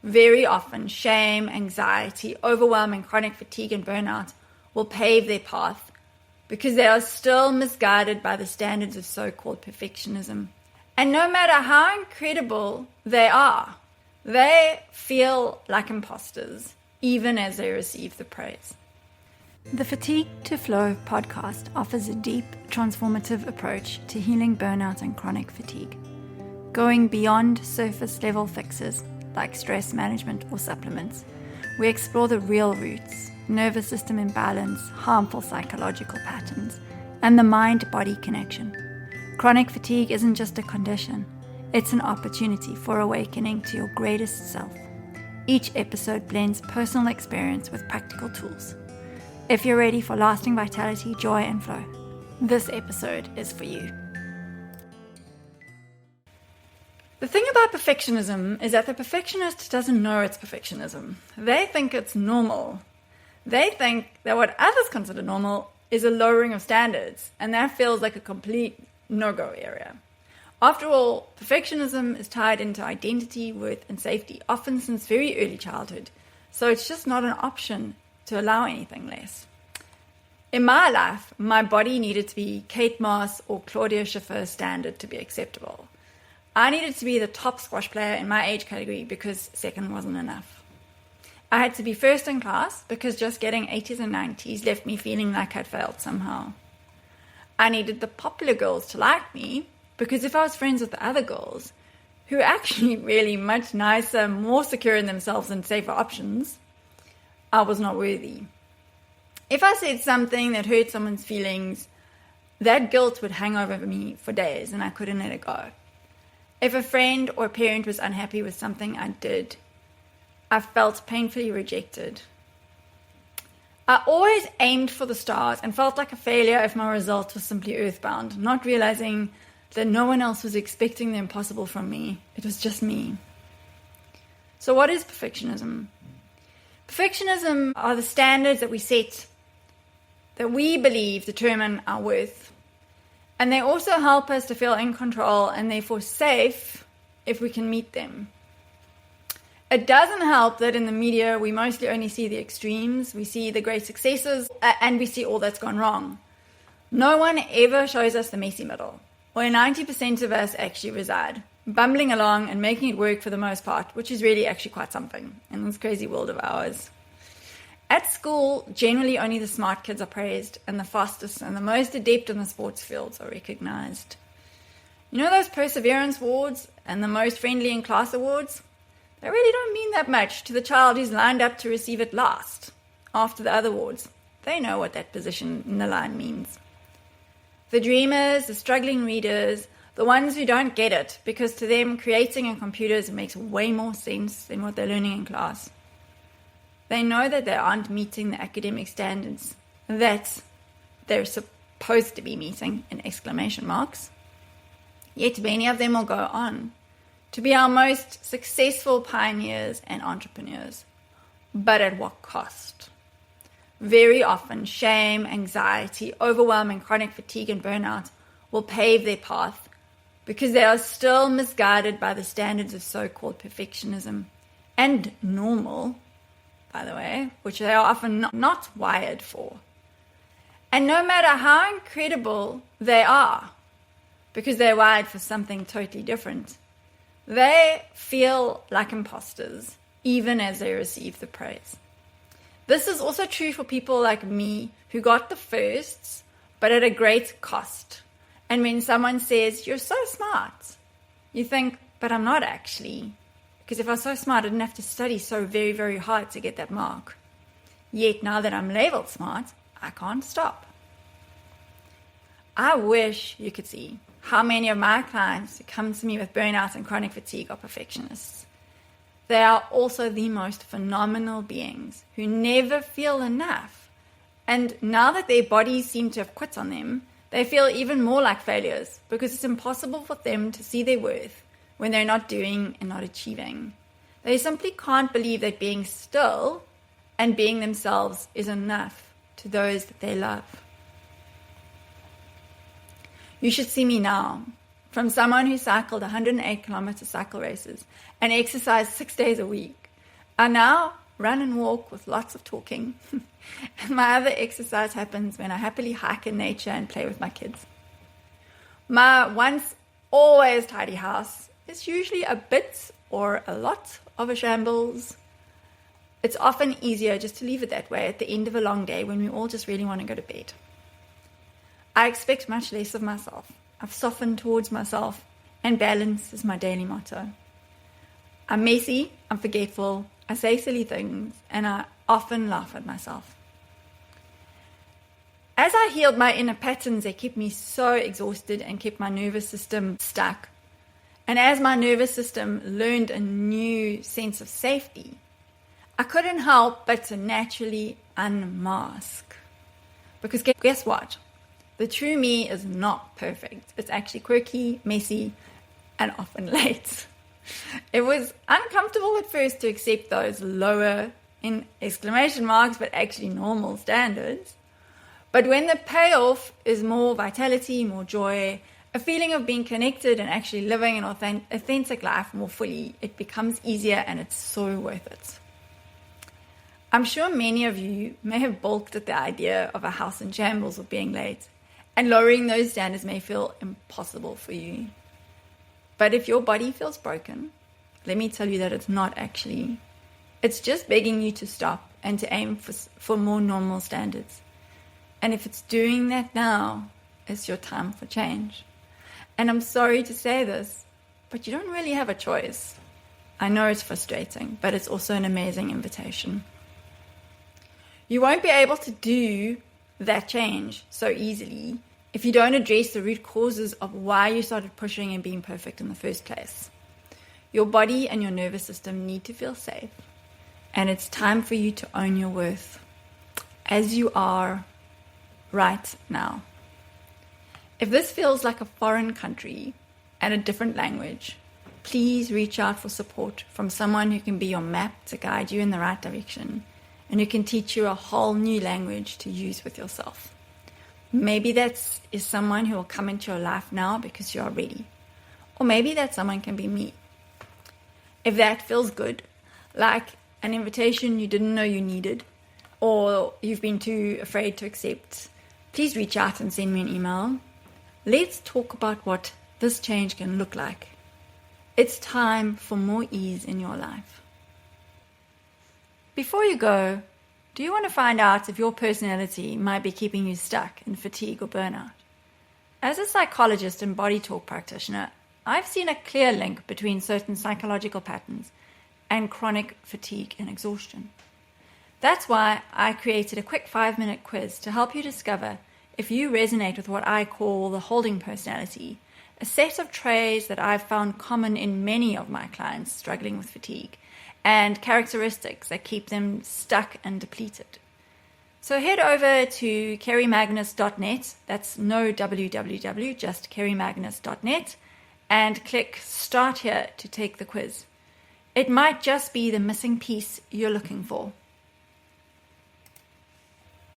Very often, shame, anxiety, overwhelm, and chronic fatigue and burnout will pave their path because they are still misguided by the standards of so-called perfectionism. And no matter how incredible they are, they feel like imposters, even as they receive the praise. The Fatigue to Flow podcast offers a deep, transformative approach to healing burnout and chronic fatigue, going beyond surface-level fixes like stress management or supplements. We explore the real roots, nervous system imbalance, harmful psychological patterns, and the mind-body connection. Chronic fatigue isn't just a condition, it's an opportunity for awakening to your greatest self. Each episode blends personal experience with practical tools. If you're ready for lasting vitality, joy, and flow, this episode is for you. The thing about perfectionism is that the perfectionist doesn't know it's perfectionism. They think it's normal. They think that what others consider normal is a lowering of standards, and that feels like a complete no-go area. After all, perfectionism is tied into identity, worth, and safety, often since very early childhood, so it's just not an option to allow anything less. In my life, my body needed to be Kate Moss or Claudia Schiffer standard to be acceptable. I needed to be the top squash player in my age category because second wasn't enough. I had to be first in class because just getting 80s and 90s left me feeling like I'd failed somehow. I needed the popular girls to like me because if I was friends with the other girls, who are actually really much nicer, more secure in themselves and safer options, I was not worthy. If I said something that hurt someone's feelings, that guilt would hang over me for days and I couldn't let it go. If a friend or a parent was unhappy with something I did, I felt painfully rejected. I always aimed for the stars and felt like a failure if my result was simply earthbound, not realizing that no one else was expecting the impossible from me. It was just me. So what is perfectionism? Perfectionism are the standards that we set that we believe determine our worth. And they also help us to feel in control and therefore safe if we can meet them. It doesn't help that in the media we mostly only see the extremes. We see the great successes and we see all that's gone wrong. No one ever shows us the messy middle, where 90% of us actually reside, bumbling along and making it work for the most part, which is really actually quite something in this crazy world of ours. At school, generally only the smart kids are praised and the fastest and the most adept in the sports fields are recognized. You know those perseverance awards and the most friendly in class awards? They really don't mean that much to the child who's lined up to receive it last, after the other awards. They know what that position in the line means. The dreamers, the struggling readers, the ones who don't get it, because to them creating in computers makes way more sense than what they're learning in class. They know that they aren't meeting the academic standards that they're supposed to be meeting, in exclamation marks. Yet many of them will go on to be our most successful pioneers and entrepreneurs. But at what cost? Very often, shame, anxiety, overwhelm, and chronic fatigue and burnout will pave their path because they are still misguided by the standards of so-called perfectionism and normal, by the way, which they are often not wired for. And no matter how incredible they are, because they're wired for something totally different, they feel like imposters, even as they receive the praise. This is also true for people like me who got the firsts, but at a great cost. And when someone says, "You're so smart," you think, but I'm not actually. Because if I was so smart, I didn't have to study so very, very hard to get that mark. Yet now that I'm labeled smart, I can't stop. I wish you could see how many of my clients who come to me with burnout and chronic fatigue are perfectionists. They are also the most phenomenal beings who never feel enough. And now that their bodies seem to have quit on them, they feel even more like failures because it's impossible for them to see their worth when they're not doing and not achieving. They simply can't believe that being still and being themselves is enough to those that they love. You should see me now, from someone who cycled 108 kilometer cycle races and exercised 6 days a week, I now run and walk with lots of talking. And my other exercise happens when I happily hike in nature and play with my kids. My once always tidy house is usually a bit or a lot of a shambles. It's often easier just to leave it that way at the end of a long day when we all just really want to go to bed. I expect much less of myself. I've softened towards myself, and balance is my daily motto. I'm messy, I'm forgetful, I say silly things, and I often laugh at myself. As I healed my inner patterns that kept me so exhausted and kept my nervous system stuck, and as my nervous system learned a new sense of safety, I couldn't help but to naturally unmask. Because guess what? The true me is not perfect. It's actually quirky, messy, and often late. It was uncomfortable at first to accept those lower in exclamation marks, but actually normal standards. But when the payoff is more vitality, more joy, a feeling of being connected and actually living an authentic life more fully, it becomes easier and it's so worth it. I'm sure many of you may have balked at the idea of a house in shambles or being late, and lowering those standards may feel impossible for you. But if your body feels broken, let me tell you that it's not actually. It's just begging you to stop and to aim for more normal standards. And if it's doing that now, it's your time for change. And I'm sorry to say this, but you don't really have a choice. I know it's frustrating, but it's also an amazing invitation. You won't be able to do that change so easily if you don't address the root causes of why you started pushing and being perfect in the first place. Your body and your nervous system need to feel safe, and it's time for you to own your worth as you are right now. If this feels like a foreign country and a different language, please reach out for support from someone who can be your map to guide you in the right direction and who can teach you a whole new language to use with yourself. Maybe that is someone who will come into your life now because you are ready. Or maybe that someone can be me. If that feels good, like an invitation you didn't know you needed, or you've been too afraid to accept, please reach out and send me an email. Let's talk about what this change can look like. It's time for more ease in your life. Before you go, do you want to find out if your personality might be keeping you stuck in fatigue or burnout? As a psychologist and body talk practitioner, I've seen a clear link between certain psychological patterns and chronic fatigue and exhaustion. That's why I created a quick 5-minute quiz to help you discover if you resonate with what I call the holding personality, a set of traits that I've found common in many of my clients struggling with fatigue, and characteristics that keep them stuck and depleted. So head over to kerrymagnus.net, that's no www, just kerrymagnus.net, and click Start Here to take the quiz. It might just be the missing piece you're looking for.